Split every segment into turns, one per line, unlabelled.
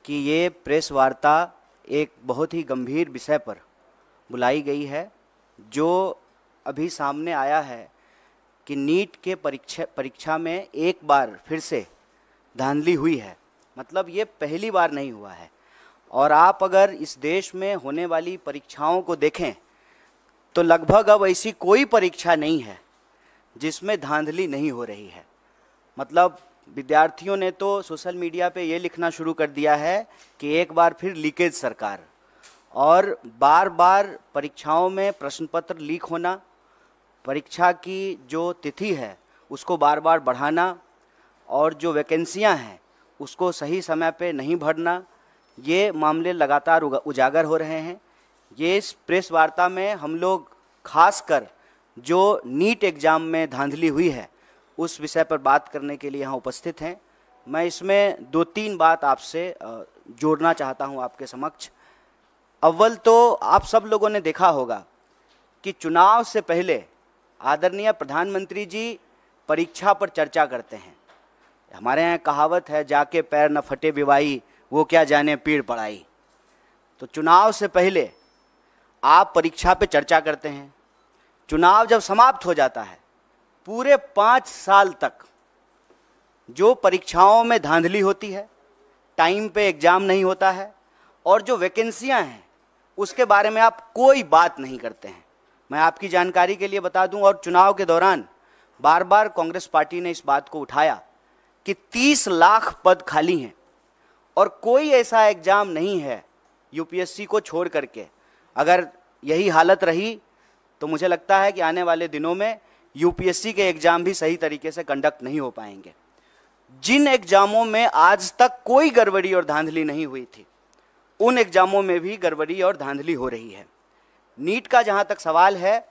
कि ये प्रेस वार्ता एक बहुत ही गंभीर विषय पर बुलाई गई है, जो अभी सामने आया है कि नीट के परीक्षा में एक बार फिर से धांधली हुई है। मतलब ये पहली बार नहीं हुआ है। और आप अगर इस देश में होने वाली परीक्षाओं को देखें तो लगभग अब ऐसी कोई परीक्षा नहीं है जिसमें धांधली नहीं हो रही है। मतलब विद्यार्थियों ने तो सोशल मीडिया पे ये लिखना शुरू कर दिया है कि एक बार फिर लीकेज सरकार, और बार बार परीक्षाओं में प्रश्न पत्र लीक होना, परीक्षा की जो तिथि है उसको बार बार बढ़ाना, और जो वैकेंसियां हैं उसको सही समय पे नहीं भरना, ये मामले लगातार उजागर हो रहे हैं। ये इस प्रेस वार्ता में हम लोग खासकर जो नीट एग्ज़ाम में धांधली हुई है उस विषय पर बात करने के लिए यहाँ उपस्थित हैं। मैं इसमें 2-3 बात आपसे जोड़ना चाहता हूँ आपके समक्ष। अव्वल तो आप सब लोगों ने देखा होगा कि चुनाव से पहले आदरणीय प्रधानमंत्री जी परीक्षा पर चर्चा करते हैं। हमारे यहाँ कहावत है, जाके पैर न फटे विवाही, वो क्या जाने पीड़ पड़ाई। तो चुनाव से पहले आप परीक्षा पे चर्चा करते हैं। चुनाव जब समाप्त हो जाता है, पूरे 5 साल तक जो परीक्षाओं में धांधली होती है, टाइम पे एग्ज़ाम नहीं होता है, और जो वैकेंसियां हैं उसके बारे में आप कोई बात नहीं करते हैं। मैं आपकी जानकारी के लिए बता दूं, और चुनाव के दौरान बार बार कांग्रेस पार्टी ने इस बात को उठाया कि 30 लाख पद खाली हैं और कोई ऐसा एग्ज़ाम नहीं है यूपीएससी को छोड़ करके। अगर यही हालत रही तो मुझे लगता है कि आने वाले दिनों में यूपीएससी के एग्ज़ाम भी सही तरीके से कंडक्ट नहीं हो पाएंगे। जिन एग्ज़ामों में आज तक कोई गड़बड़ी और धांधली नहीं हुई थी, उन एग्ज़ामों में भी गड़बड़ी और धांधली हो रही है। नीट का जहाँ तक सवाल है,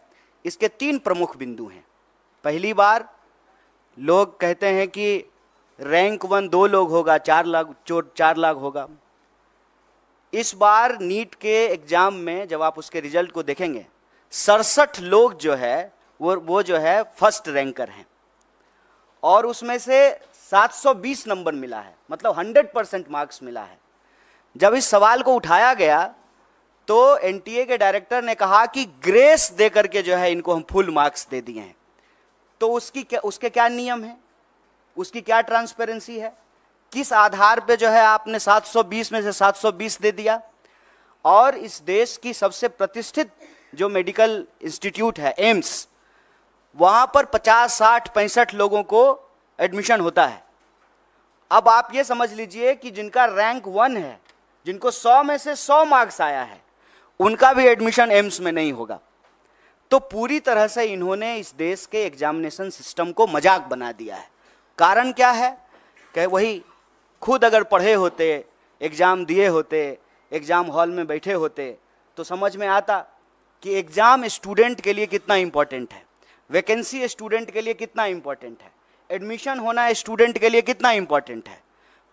इसके 3 प्रमुख बिंदु हैं। पहली बार लोग कहते हैं कि रैंक 1 2 लोग होगा, 4 लाख होगा। इस बार नीट के एग्ज़ाम में जब आप उसके रिजल्ट को देखेंगे, 67 लोग जो है वो जो है फर्स्ट रैंकर हैं, और उसमें से 720 नंबर मिला है, मतलब 100% मार्क्स मिला है। जब इस सवाल को उठाया गया तो एनटीए के डायरेक्टर ने कहा कि ग्रेस दे करके जो है इनको हम फुल मार्क्स दे दिए हैं। तो उसके क्या नियम है, उसकी क्या ट्रांसपेरेंसी है, किस आधार पे जो है आपने 720 में से 720 दे दिया। और इस देश की सबसे प्रतिष्ठित जो मेडिकल इंस्टीट्यूट है एम्स, वहाँ पर 50, 60, 65 लोगों को एडमिशन होता है। अब आप ये समझ लीजिए कि जिनका रैंक 1 है, जिनको 100 में से 100 मार्क्स आया है, उनका भी एडमिशन एम्स में नहीं होगा। तो पूरी तरह से इन्होंने इस देश के एग्जामिनेशन सिस्टम को मजाक बना दिया है। कारण क्या है कि वही खुद अगर पढ़े होते, एग्ज़ाम दिए होते, एग्ज़ाम हॉल में बैठे होते, तो समझ में आता कि एग्ज़ाम स्टूडेंट के लिए कितना इम्पोर्टेंट है, वैकेंसी स्टूडेंट के लिए कितना इम्पोर्टेंट है, एडमिशन होना स्टूडेंट के लिए कितना इम्पोर्टेंट है।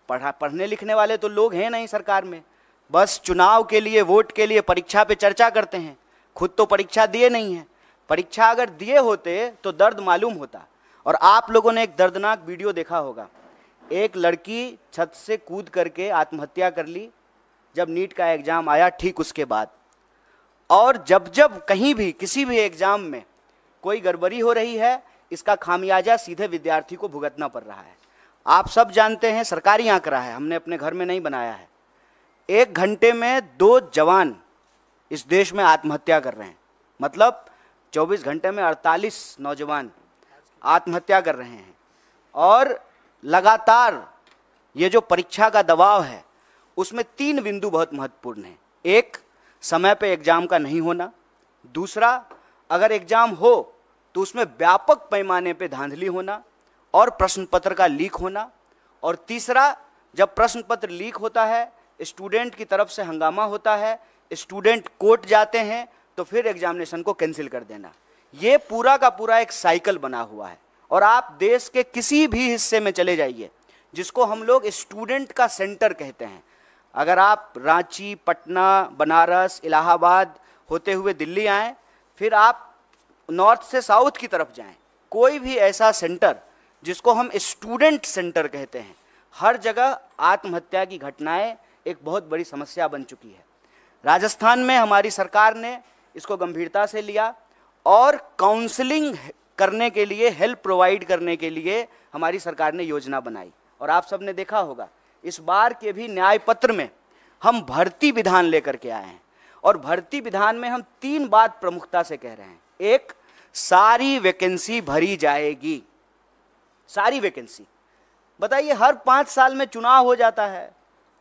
पढ़ने लिखने वाले तो लोग हैं नहीं सरकार में, बस चुनाव के लिए, वोट के लिए परीक्षा पे चर्चा करते हैं। खुद तो परीक्षा दिए नहीं हैं। परीक्षा अगर दिए होते तो दर्द मालूम होता। और आप लोगों ने एक दर्दनाक वीडियो देखा होगा, एक लड़की छत से कूद करके आत्महत्या कर ली जब नीट का एग्ज़ाम आया ठीक उसके बाद। और जब जब कहीं भी किसी भी एग्ज़ाम में कोई गड़बड़ी हो रही है, इसका खामियाजा सीधे विद्यार्थी को भुगतना पड़ रहा है। आप सब जानते हैं, सरकारी आंकड़ा है, हमने अपने घर में नहीं बनाया है, 1 घंटे में 2 जवान इस देश में आत्महत्या कर रहे हैं। मतलब 24 घंटे में 48 नौजवान आत्महत्या कर रहे हैं। और लगातार ये जो परीक्षा का दबाव है उसमें 3 बिंदु बहुत महत्वपूर्ण हैं। एक, समय पे एग्ज़ाम का नहीं होना। दूसरा, अगर एग्ज़ाम हो तो उसमें व्यापक पैमाने पे धांधली होना और प्रश्न पत्र का लीक होना। और तीसरा, जब प्रश्न पत्र लीक होता है, स्टूडेंट की तरफ से हंगामा होता है, स्टूडेंट कोर्ट जाते हैं, तो फिर एग्जामिनेशन को कैंसिल कर देना। ये पूरा का पूरा एक साइकिल बना हुआ है। और आप देश के किसी भी हिस्से में चले जाइए, जिसको हम लोग स्टूडेंट का सेंटर कहते हैं, अगर आप रांची, पटना, बनारस, इलाहाबाद होते हुए दिल्ली आएँ, फिर आप नॉर्थ से साउथ की तरफ जाएं, कोई भी ऐसा सेंटर जिसको हम स्टूडेंट सेंटर कहते हैं, हर जगह आत्महत्या की घटनाएं एक बहुत बड़ी समस्या बन चुकी है। राजस्थान में हमारी सरकार ने इसको गंभीरता से लिया और काउंसलिंग करने के लिए, हेल्प प्रोवाइड करने के लिए हमारी सरकार ने योजना बनाई। और आप सबने देखा होगा इस बार के भी न्याय पत्र में हम भर्ती विधान लेकर के आए हैं, और भर्ती विधान में हम 3 बात प्रमुखता से कह रहे हैं। एक, सारी वैकेंसी भरी जाएगी, सारी वैकेंसी। बताइए, हर 5 साल में चुनाव हो जाता है,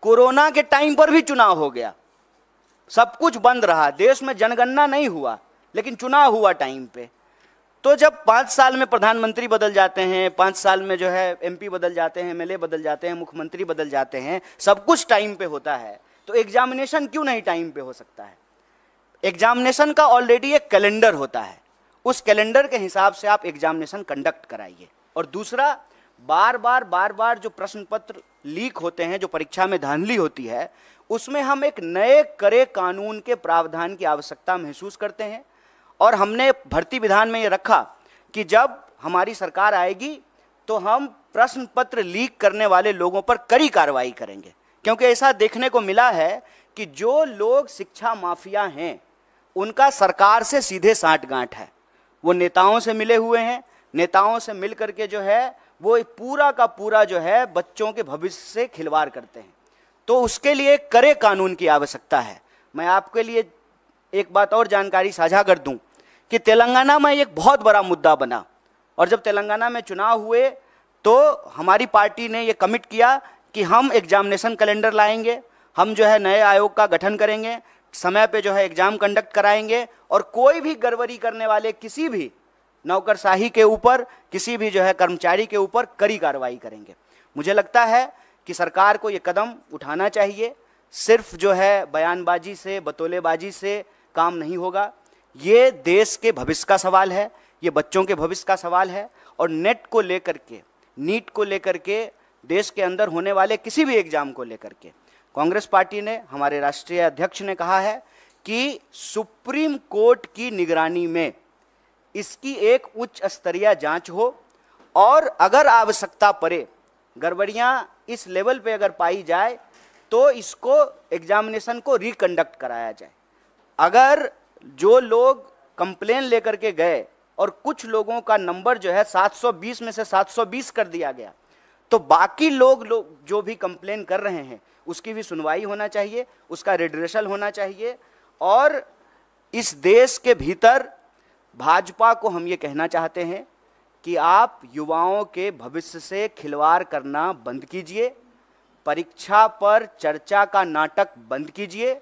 कोरोना के टाइम पर भी चुनाव हो गया, सब कुछ बंद रहा, देश में जनगणना नहीं हुआ, लेकिन चुनाव हुआ टाइम पे। तो जब 5 साल में प्रधानमंत्री बदल जाते हैं, 5 साल में जो है एमपी बदल जाते हैं, एमएलए बदल जाते हैं, मुख्यमंत्री बदल जाते हैं, सब कुछ टाइम पे होता है, तो एग्जामिनेशन क्यों नहीं टाइम पे हो सकता है? एग्जामिनेशन का ऑलरेडी एक कैलेंडर होता है, उस कैलेंडर के हिसाब से आप एग्जामिनेशन कंडक्ट कराइए। और दूसरा, बार बार जो प्रश्न पत्र लीक होते हैं, जो परीक्षा में धांधली होती है, उसमें हम एक नए कड़े कानून के प्रावधान की आवश्यकता महसूस करते हैं। और हमने भर्ती विधान में ये रखा कि जब हमारी सरकार आएगी तो हम प्रश्न पत्र लीक करने वाले लोगों पर कड़ी कार्रवाई करेंगे, क्योंकि ऐसा देखने को मिला है कि जो लोग शिक्षा माफिया हैं उनका सरकार से सीधे साठगांठ है। वो नेताओं से मिले हुए हैं, नेताओं से मिल करके जो है वो पूरा का पूरा जो है बच्चों के भविष्य से खिलवाड़ करते हैं। तो उसके लिए कड़े कानून की आवश्यकता है। मैं आपके लिए एक बात और जानकारी साझा कर दूं कि तेलंगाना में एक बहुत बड़ा मुद्दा बना, और जब तेलंगाना में चुनाव हुए तो हमारी पार्टी ने ये कमिट किया कि हम एग्जामिनेशन कैलेंडर लाएंगे, हम जो है नए आयोग का गठन करेंगे, समय पे जो है एग्जाम कंडक्ट कराएंगे, और कोई भी गड़बड़ी करने वाले किसी भी नौकरशाही के ऊपर, किसी भी जो है कर्मचारी के ऊपर कड़ी कार्रवाई करेंगे। मुझे लगता है कि सरकार को ये कदम उठाना चाहिए। सिर्फ जो है बयानबाजी से, बतौलेबाजी से काम नहीं होगा। ये देश के भविष्य का सवाल है, ये बच्चों के भविष्य का सवाल है। और नेट को लेकर के, नीट को लेकर के, देश के अंदर होने वाले किसी भी एग्जाम को लेकर के कांग्रेस पार्टी ने, हमारे राष्ट्रीय अध्यक्ष ने कहा है कि सुप्रीम कोर्ट की निगरानी में इसकी एक उच्च स्तरीय जांच हो, और अगर आवश्यकता पड़े, गड़बड़ियां इस लेवल पे अगर पाई जाए तो इसको एग्जामिनेशन को रिकंडक्ट कराया जाए। अगर जो लोग कंप्लेन लेकर के गए और कुछ लोगों का नंबर जो है 720 में से 720 कर दिया गया, तो बाकी लोग जो भी कंप्लेन कर रहे हैं उसकी भी सुनवाई होना चाहिए, उसका रिड्रेसल होना चाहिए। और इस देश के भीतर भाजपा को हम ये कहना चाहते हैं कि आप युवाओं के भविष्य से खिलवाड़ करना बंद कीजिए, परीक्षा पर चर्चा का नाटक बंद कीजिए,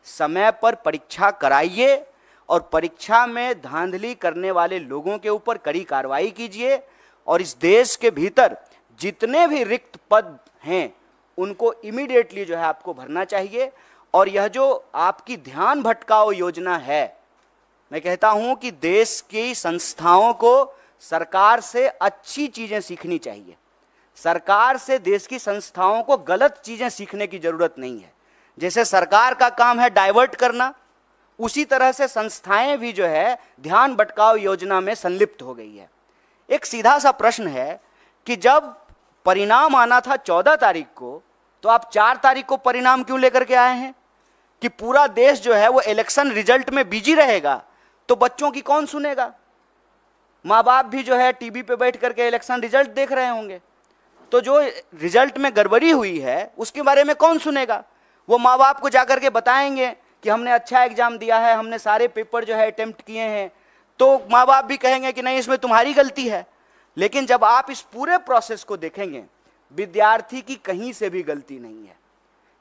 समय पर परीक्षा कराइए, और परीक्षा में धांधली करने वाले लोगों के ऊपर कड़ी कार्रवाई कीजिए। और इस देश के भीतर जितने भी रिक्त पद हैं उनको इमीडिएटली जो है आपको भरना चाहिए। और यह जो आपकी ध्यान भटकाओ योजना है, मैं कहता हूं कि देश की संस्थाओं को सरकार से अच्छी चीजें सीखनी चाहिए। सरकार से देश की संस्थाओं को गलत चीजें सीखने की जरूरत नहीं है। जैसे सरकार का काम है डाइवर्ट करना, उसी तरह से संस्थाएं भी जो है ध्यान भटकाओ योजना में संलिप्त हो गई है। एक सीधा सा प्रश्न है कि जब परिणाम आना था 14 तारीख को, तो आप 4 तारीख को परिणाम क्यों लेकर के आए हैं? कि पूरा देश जो है वो इलेक्शन रिजल्ट में बिजी रहेगा तो बच्चों की कौन सुनेगा? माँ बाप भी जो है टीवी पे बैठ करके इलेक्शन रिजल्ट देख रहे होंगे, तो जो रिजल्ट में गड़बड़ी हुई है उसके बारे में कौन सुनेगा? वो माँ बाप को जाकर के बताएंगे कि हमने अच्छा एग्जाम दिया है, हमने सारे पेपर जो है अटेम्प्ट किए हैं, तो माँ बाप भी कहेंगे कि नहीं इसमें तुम्हारी गलती है। लेकिन जब आप इस पूरे प्रोसेस को देखेंगे, विद्यार्थी की कहीं से भी गलती नहीं है,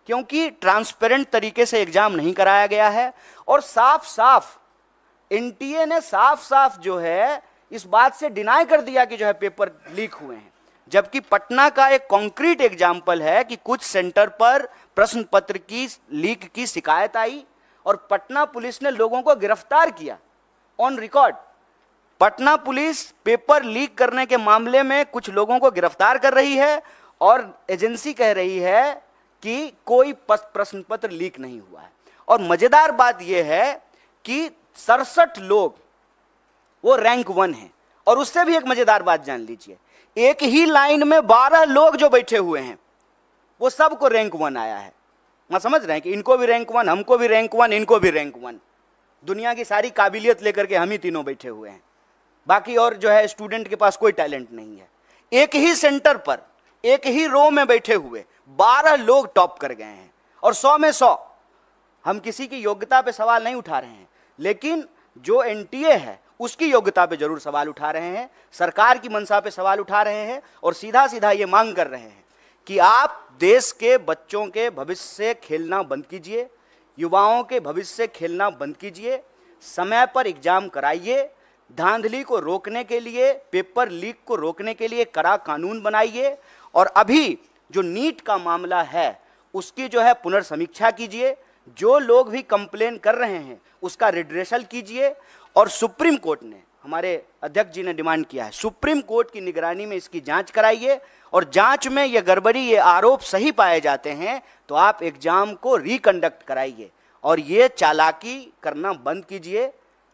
क्योंकि ट्रांसपेरेंट तरीके से एग्जाम नहीं कराया गया है। और साफ साफ एनटीए ने साफ साफ जो है इस बात से डिनाई कर दिया कि जो है पेपर लीक हुए हैं। जबकि पटना का एक कॉन्क्रीट एग्जाम्पल है कि कुछ सेंटर पर प्रश्न पत्र की लीक की शिकायत आई और पटना पुलिस ने लोगों को गिरफ्तार किया on record. Patna police paper leak करने के मामले में कुछ लोगों को गिरफ्तार कर रही है और एजेंसी कह रही है कि कोई प्रश्न पत्र लीक नहीं हुआ है। और मजेदार बात यह है कि 67 लोग वो रैंक 1 है। और उससे भी एक मजेदार बात जान लीजिए, एक ही लाइन में 12 लोग जो बैठे हुए हैं वो सबको रैंक 1 आया है। मैं समझ रहे हैं कि इनको भी रैंक 1, हमको भी रैंक 1, इनको भी रैंक 1। दुनिया की सारी काबिलियत लेकर के हम ही तीनों बैठे हुए हैं, बाकी और जो है स्टूडेंट के पास कोई टैलेंट नहीं है। एक ही सेंटर पर, एक ही रो में बैठे हुए 12 लोग टॉप कर गए हैं, और 100 में 100। हम किसी की योग्यता पे सवाल नहीं उठा रहे हैं, लेकिन जो एनटीए है उसकी योग्यता पे जरूर सवाल उठा रहे हैं, सरकार की मंशा पे सवाल उठा रहे हैं, और सीधा सीधा ये मांग कर रहे हैं कि आप देश के बच्चों के भविष्य से खेलना बंद कीजिए, युवाओं के भविष्य से खेलना बंद कीजिए, समय पर एग्जाम कराइए, धांधली को रोकने के लिए, पेपर लीक को रोकने के लिए कड़ा कानून बनाइए, और अभी जो नीट का मामला है उसकी जो है पुनर्समीक्षा कीजिए, जो लोग भी कंप्लेन कर रहे हैं उसका रिड्रेसल कीजिए। और सुप्रीम कोर्ट ने, हमारे अध्यक्ष जी ने डिमांड किया है, सुप्रीम कोर्ट की निगरानी में इसकी जांच कराइए, और जांच में ये गड़बड़ी, ये आरोप सही पाए जाते हैं तो आप एग्जाम को रिकंडक्ट कराइए, और ये चालाकी करना बंद कीजिए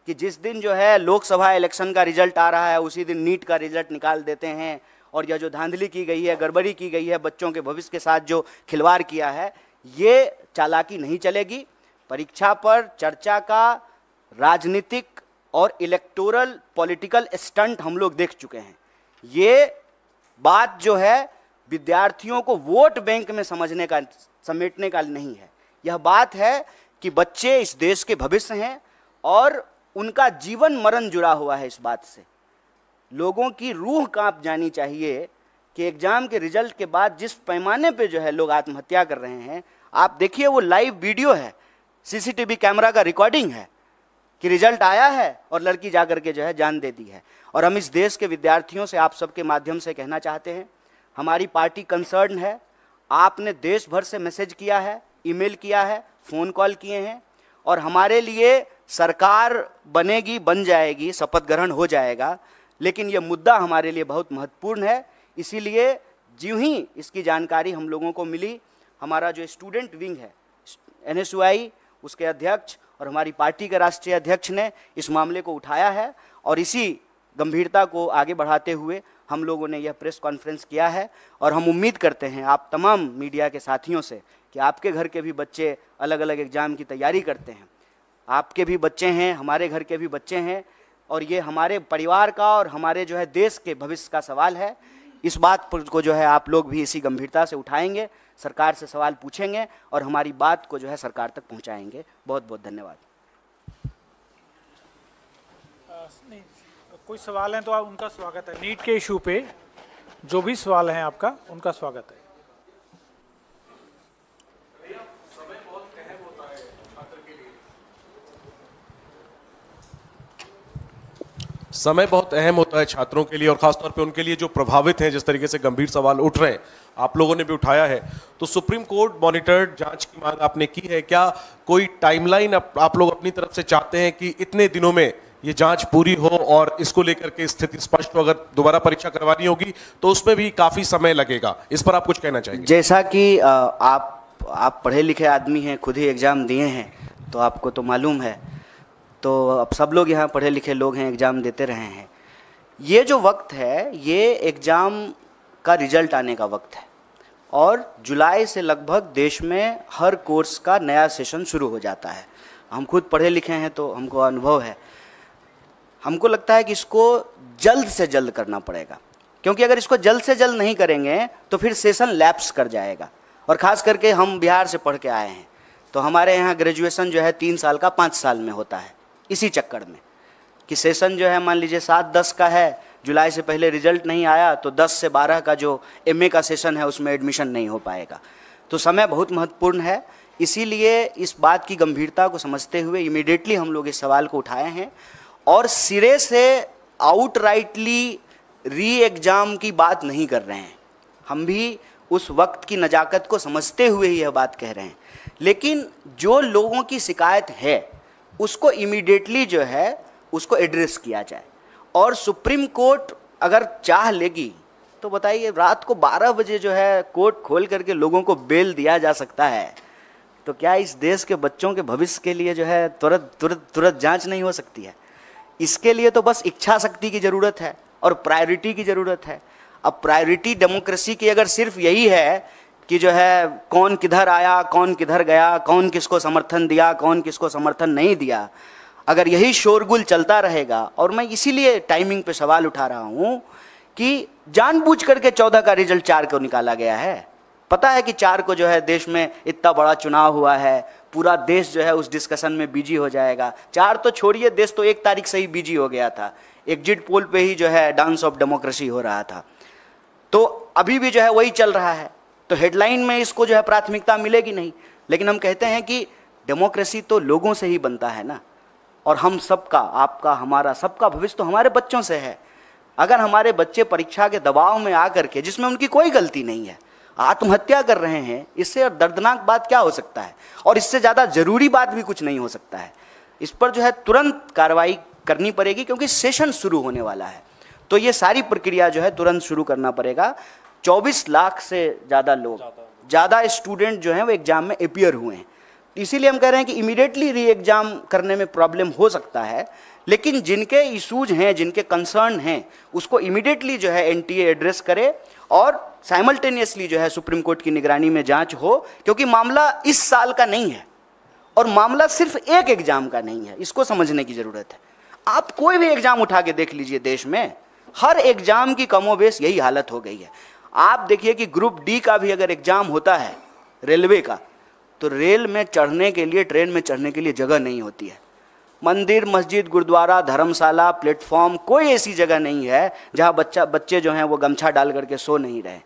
कि जिस दिन जो है लोकसभा इलेक्शन का रिजल्ट आ रहा है उसी दिन नीट का रिजल्ट निकाल देते हैं। और यह जो धांधली की गई है, गड़बड़ी की गई है, बच्चों के भविष्य के साथ जो खिलवाड़ किया है, ये चालाकी नहीं चलेगी। परीक्षा पर चर्चा का राजनीतिक और इलेक्टोरल पॉलिटिकल स्टंट हम लोग देख चुके हैं। ये बात जो है विद्यार्थियों को वोट बैंक में समझने का, समेटने का नहीं है। यह बात है कि बच्चे इस देश के भविष्य हैं और उनका जीवन मरण जुड़ा हुआ है इस बात से। लोगों की रूह कांप जानी चाहिए कि एग्जाम के रिजल्ट के बाद जिस पैमाने पे जो है लोग आत्महत्या कर रहे हैं, आप देखिए, वो लाइव वीडियो है, सीसीटीवी कैमरा का रिकॉर्डिंग है कि रिजल्ट आया है और लड़की जाकर के जो है जान दे दी है। और हम इस देश के विद्यार्थियों से आप सबके माध्यम से कहना चाहते हैं, हमारी पार्टी कंसर्न है। आपने देश भर से मैसेज किया है, ईमेल किया है, फ़ोन कॉल किए हैं, और हमारे लिए सरकार बनेगी, बन जाएगी, शपथ ग्रहण हो जाएगा, लेकिन ये मुद्दा हमारे लिए बहुत महत्वपूर्ण है। इसीलिए ज्यों ही इसकी जानकारी हम लोगों को मिली, हमारा जो स्टूडेंट विंग है NSUI, उसके अध्यक्ष और हमारी पार्टी के राष्ट्रीय अध्यक्ष ने इस मामले को उठाया है, और इसी गंभीरता को आगे बढ़ाते हुए हम लोगों ने यह प्रेस कॉन्फ्रेंस किया है। और हम उम्मीद करते हैं आप तमाम मीडिया के साथियों से कि आपके घर के भी बच्चे अलग अलग एग्ज़ाम की तैयारी करते हैं, आपके भी बच्चे हैं, हमारे घर के भी बच्चे हैं, और ये हमारे परिवार का और हमारे जो है देश के भविष्य का सवाल है। इस बात को जो है आप लोग भी इसी गंभीरता से उठाएंगे, सरकार से सवाल पूछेंगे और हमारी बात को जो है सरकार तक पहुंचाएंगे। बहुत बहुत धन्यवाद।
नहीं, कोई सवाल है तो आप, उनका स्वागत है। नीट के इशू पे जो भी सवाल है आपका, उनका स्वागत है।
समय बहुत अहम होता है छात्रों के लिए, और खासतौर पे उनके लिए जो प्रभावित हैं, जिस तरीके से गंभीर सवाल उठ रहे हैं, आप लोगों ने भी उठाया है। तो सुप्रीम कोर्ट मॉनिटर्ड जांच की मांग आपने की है, क्या कोई टाइमलाइन आप लोग अपनी तरफ से चाहते हैं कि इतने दिनों में ये जांच पूरी हो और इसको लेकर के स्थिति स्पष्ट हो? अगर दोबारा परीक्षा करवानी होगी तो उसमें भी काफी समय लगेगा, इस पर आप कुछ कहना चाहेंगे?
जैसा कि आप पढ़े लिखे आदमी हैं, खुद ही एग्ज़ाम दिए हैं, तो आपको तो मालूम है, तो अब सब लोग यहाँ पढ़े लिखे लोग हैं, एग्ज़ाम देते रहे हैं। ये जो वक्त है, ये एग्ज़ाम का रिजल्ट आने का वक्त है, और जुलाई से लगभग देश में हर कोर्स का नया सेशन शुरू हो जाता है। हम खुद पढ़े लिखे हैं तो हमको अनुभव है। हमको लगता है कि इसको जल्द से जल्द करना पड़ेगा, क्योंकि अगर इसको जल्द से जल्द नहीं करेंगे तो फिर सेशन लैप्स कर जाएगा। और ख़ास करके हम बिहार से पढ़ के आए हैं, तो हमारे यहाँ ग्रेजुएशन जो है 3 साल का 5 साल में होता है। इसी चक्कर में कि सेशन जो है मान लीजिए 7-10 का है, जुलाई से पहले रिजल्ट नहीं आया तो 10 से 12 का जो MA का सेशन है उसमें एडमिशन नहीं हो पाएगा। तो समय बहुत महत्वपूर्ण है। इसीलिए इस बात की गंभीरता को समझते हुए इमीडिएटली हम लोग इस सवाल को उठाए हैं, और सिरे से आउटराइटली री एग्ज़ाम की बात नहीं कर रहे हैं। हम भी उस वक्त की नज़ाकत को समझते हुए ही यह बात कह रहे हैं, लेकिन जो लोगों की शिकायत है उसको इमीडिएटली जो है उसको एड्रेस किया जाए। और सुप्रीम कोर्ट अगर चाह लेगी तो बताइए, रात को 12 बजे जो है कोर्ट खोल करके लोगों को बेल दिया जा सकता है, तो क्या इस देश के बच्चों के भविष्य के लिए जो है तुरंत जांच नहीं हो सकती है? इसके लिए तो बस इच्छा शक्ति की ज़रूरत है और प्रायोरिटी की ज़रूरत है। अब प्रायोरिटी डेमोक्रेसी की अगर सिर्फ यही है कि जो है कौन किधर आया, कौन किधर गया, कौन किसको समर्थन दिया, कौन किसको समर्थन नहीं दिया, अगर यही शोरगुल चलता रहेगा, और मैं इसीलिए टाइमिंग पे सवाल उठा रहा हूँ कि जानबूझ करके 14 का रिजल्ट 4 को निकाला गया है। पता है कि 4 को जो है देश में इतना बड़ा चुनाव हुआ है, पूरा देश जो है उस डिस्कशन में बिजी हो जाएगा। 4 तो छोड़िए, देश तो 1 तारीख से ही बिजी हो गया था, एग्जिट पोल पे ही जो है डांस ऑफ डेमोक्रेसी हो रहा था। तो अभी भी जो है वही चल रहा है, तो हेडलाइन में इसको जो है प्राथमिकता मिलेगी नहीं। लेकिन हम कहते हैं कि डेमोक्रेसी तो लोगों से ही बनता है ना, और हम सबका, आपका, हमारा, सबका भविष्य तो हमारे बच्चों से है। अगर हमारे बच्चे परीक्षा के दबाव में आकर के, जिसमें उनकी कोई गलती नहीं है, आत्महत्या कर रहे हैं, इससे दर्दनाक बात क्या हो सकता है, और इससे ज़्यादा जरूरी बात भी कुछ नहीं हो सकता है। इस पर जो है तुरंत कार्रवाई करनी पड़ेगी, क्योंकि सेशन शुरू होने वाला है। तो ये सारी प्रक्रिया जो है तुरंत शुरू करना पड़ेगा। 24 लाख से ज़्यादा लोग, ज़्यादा स्टूडेंट जो हैं वो एग्जाम में अपीयर हुए हैं। इसीलिए हम कह रहे हैं कि इमीडिएटली री एग्जाम करने में प्रॉब्लम हो सकता है, लेकिन जिनके इशूज हैं, जिनके कंसर्न हैं, उसको इमीडिएटली जो है एनटीए एड्रेस करे और साइमल्टेनियसली जो है सुप्रीम कोर्ट की निगरानी में जांच हो, क्योंकि मामला इस साल का नहीं है और मामला सिर्फ एक एग्जाम का नहीं है। इसको समझने की जरूरत है। आप कोई भी एग्जाम उठा के देख लीजिए, देश में हर एग्जाम की कमोबेश यही हालत हो गई है। आप देखिए कि ग्रुप डी का भी अगर एग्जाम होता है रेलवे का, तो रेल में चढ़ने के लिए, ट्रेन में चढ़ने के लिए जगह नहीं होती है। मंदिर, मस्जिद, गुरुद्वारा, धर्मशाला, प्लेटफॉर्म, कोई ऐसी जगह नहीं है जहां बच्चे जो हैं वो गमछा डाल करके सो नहीं रहे।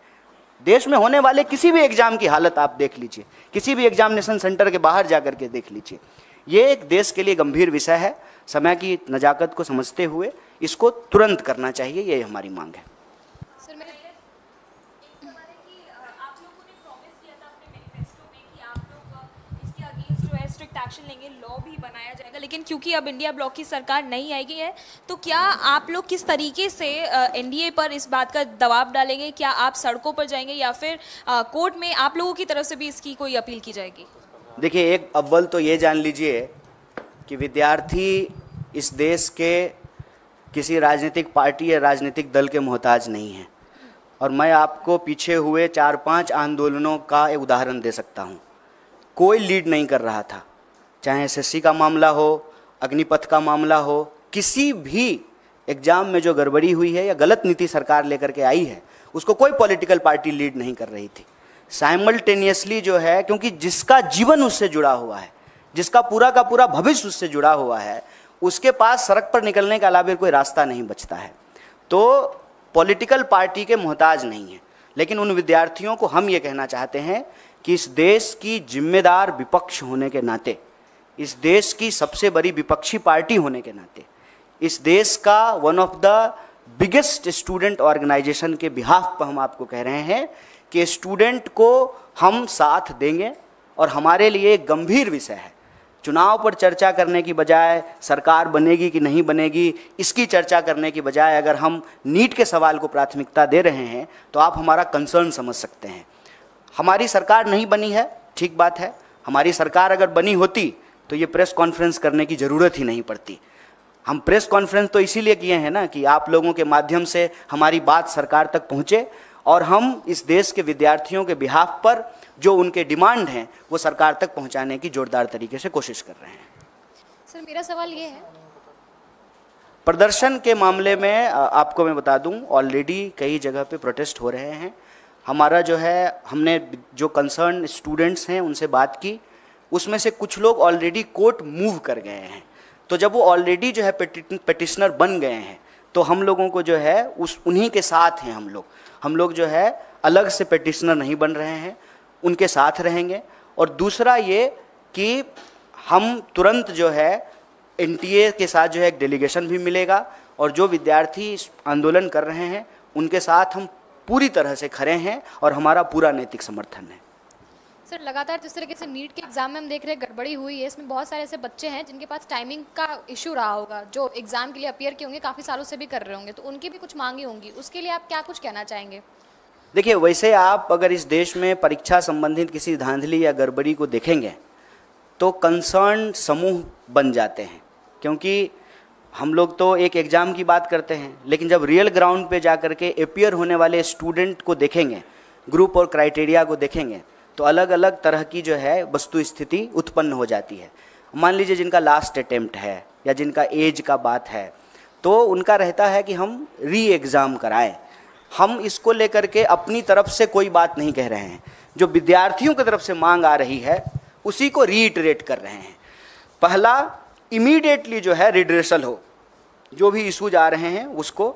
देश में होने वाले किसी भी एग्जाम की हालत आप देख लीजिए, किसी भी एग्जामिनेशन सेंटर के बाहर जा करके देख लीजिए। ये एक देश के लिए गंभीर विषय है। समय की नजाकत को समझते हुए इसको तुरंत करना चाहिए, ये हमारी मांग है।
एक्शन लेंगे, लॉ भी बनाया जाएगा, लेकिन क्योंकि अब इंडिया ब्लॉक की सरकार नहीं आएगी है, तो क्या आप लोग किस तरीके से एनडीए पर इस बात का दबाव डालेंगे? क्या आप सड़कों पर जाएंगे या फिर कोर्ट में आप लोगों की तरफ से भी इसकी कोई अपील की जाएगी?
देखिए, एक अव्वल तो ये जान लीजिए कि विद्यार्थी इस देश के किसी राजनीतिक पार्टी या राजनीतिक दल के मोहताज नहीं है। और मैं आपको पीछे हुए 4-5 आंदोलनों का एक उदाहरण दे सकता हूँ। कोई लीड नहीं कर रहा था, चाहे एसएससी का मामला हो, अग्निपथ का मामला हो, किसी भी एग्जाम में जो गड़बड़ी हुई है या गलत नीति सरकार लेकर के आई है, उसको कोई पॉलिटिकल पार्टी लीड नहीं कर रही थी। साइमल्टेनियसली जो है, क्योंकि जिसका जीवन उससे जुड़ा हुआ है, जिसका पूरा का पूरा भविष्य उससे जुड़ा हुआ है, उसके पास सड़क पर निकलने के अलावा कोई रास्ता नहीं बचता है। तो पॉलिटिकल पार्टी के मोहताज नहीं है। लेकिन उन विद्यार्थियों को हम ये कहना चाहते हैं कि इस देश की जिम्मेदार विपक्ष होने के नाते, इस देश की सबसे बड़ी विपक्षी पार्टी होने के नाते, इस देश का one of the biggest student organization के बिहाफ पर हम आपको कह रहे हैं कि स्टूडेंट को हम साथ देंगे। और हमारे लिए एक गंभीर विषय है, चुनाव पर चर्चा करने की बजाय, सरकार बनेगी कि नहीं बनेगी इसकी चर्चा करने की बजाय, अगर हम नीट के सवाल को प्राथमिकता दे रहे हैं तो आप हमारा कंसर्न समझ सकते हैं। हमारी सरकार नहीं बनी है, ठीक बात है। हमारी सरकार अगर बनी होती तो ये प्रेस कॉन्फ्रेंस करने की ज़रूरत ही नहीं पड़ती। हम प्रेस कॉन्फ्रेंस तो इसीलिए किए हैं ना कि आप लोगों के माध्यम से हमारी बात सरकार तक पहुँचे और हम इस देश के विद्यार्थियों के बिहाफ पर जो उनके डिमांड हैं वो सरकार तक पहुंचाने की जोरदार तरीके से कोशिश कर रहे हैं।
सर, मेरा सवाल ये है,
प्रदर्शन के मामले में आपको मैं बता दूं, ऑलरेडी कई जगह पे प्रोटेस्ट हो रहे हैं। हमारा जो है, हमने जो कंसर्न स्टूडेंट्स हैं उनसे बात की, उसमें से कुछ लोग ऑलरेडी कोर्ट मूव कर गए हैं। तो जब वो ऑलरेडी जो है पेटिशनर बन गए हैं तो हम लोगों को जो है उन्हीं के साथ हैं हम लोग जो है अलग से पेटिशनर नहीं बन रहे हैं, उनके साथ रहेंगे। और दूसरा ये कि हम तुरंत जो है एनटीए के साथ जो है एक डेलीगेशन भी मिलेगा और जो विद्यार्थी आंदोलन कर रहे हैं उनके साथ हम पूरी तरह से खड़े हैं और हमारा पूरा नैतिक समर्थन है।
सर, लगातार जिस तरीके से नीट के एग्जाम में हम देख रहे हैं गड़बड़ी हुई है, इसमें बहुत सारे ऐसे बच्चे हैं जिनके पास टाइमिंग का इशू रहा होगा, जो एग्जाम के लिए अपीयर किए होंगे, काफ़ी सालों से भी कर रहे होंगे, तो उनकी भी कुछ मांगे होंगी, उसके लिए आप क्या कुछ कहना चाहेंगे?
देखिए, वैसे आप अगर इस देश में परीक्षा संबंधित किसी धांधली या गड़बड़ी को देखेंगे तो कंसर्न समूह बन जाते हैं, क्योंकि हम लोग तो एक एग्ज़ाम की बात करते हैं, लेकिन जब रियल ग्राउंड पे जा कर के अपीयर होने वाले स्टूडेंट को देखेंगे ग्रुप और क्राइटेरिया को देखेंगे तो अलग अलग तरह की जो है वस्तु स्थिति उत्पन्न हो जाती है। मान लीजिए जिनका लास्ट अटेम्प्ट है या जिनका एज का बात है, तो उनका रहता है कि हम री एग्ज़ाम कराएं। हम इसको लेकर के अपनी तरफ से कोई बात नहीं कह रहे हैं, जो विद्यार्थियों की तरफ से मांग आ रही है उसी को रीइटरेट कर रहे हैं। पहला, इमीडिएटली जो है रिड्रेसल हो, जो भी इशूज आ रहे हैं उसको।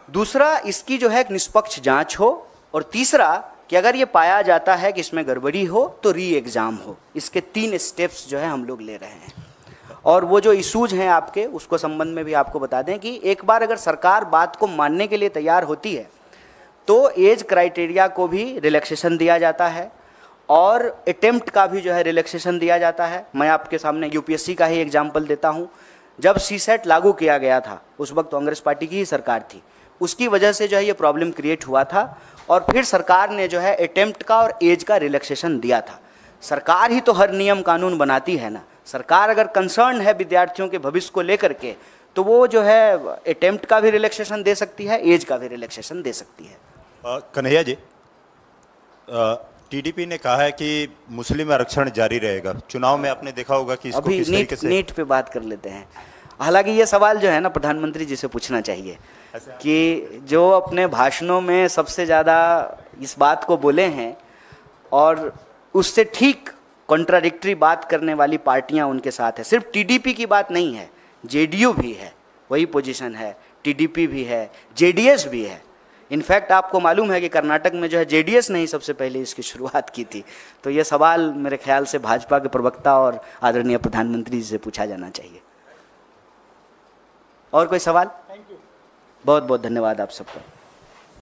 दूसरा, इसकी जो है एक निष्पक्ष जांच हो। और तीसरा कि अगर ये पाया जाता है कि इसमें गड़बड़ी हो तो री एग्ज़ाम हो। इसके 3 स्टेप्स जो है हम लोग ले रहे हैं। और वो जो इशूज हैं आपके, उसको संबंध में भी आपको बता दें कि एक बार अगर सरकार बात को मानने के लिए तैयार होती है तो एज क्राइटेरिया को भी रिलैक्सेशन दिया जाता है और अटेम्प्ट का भी जो है रिलैक्सेशन दिया जाता है। मैं आपके सामने यूपीएससी का ही एग्जाम्पल देता हूँ। जब सीसेट लागू किया गया था उस वक्त कांग्रेस पार्टी की ही सरकार थी, उसकी वजह से जो है ये प्रॉब्लम क्रिएट हुआ था और फिर सरकार ने जो है अटेम्प्ट का और एज का रिलैक्सेशन दिया था। सरकार ही तो हर नियम कानून बनाती है ना। सरकार अगर कंसर्न है विद्यार्थियों के भविष्य को लेकर के तो वो जो है अटेम्प्ट का भी रिलैक्सेशन दे सकती है, एज का भी रिलैक्सेशन दे सकती है।
कन्हैया जी, टीडीपी ने कहा है कि मुस्लिम आरक्षण जारी रहेगा। चुनाव में आपने देखा होगा कि इसको
अभी
किस तरीके से
नीट पे बात कर लेते हैं। हालांकि ये सवाल जो है ना प्रधानमंत्री जी से पूछना चाहिए कि जो अपने भाषणों में सबसे ज़्यादा इस बात को बोले हैं और उससे ठीक कॉन्ट्राडिक्टरी बात करने वाली पार्टियां उनके साथ है। सिर्फ टीडीपी की बात नहीं है, जेडीयू भी है, वही पोजीशन है, टीडीपी भी है, जेडीएस भी है। इनफैक्ट आपको मालूम है कि कर्नाटक में जो है जेडीएस ने ही सबसे पहले इसकी शुरुआत की थी। तो ये सवाल मेरे ख्याल से भाजपा के प्रवक्ता और आदरणीय प्रधानमंत्री जी से पूछा जाना चाहिए। और कोई सवाल?
Thank you.
बहुत बहुत धन्यवाद आप सबका।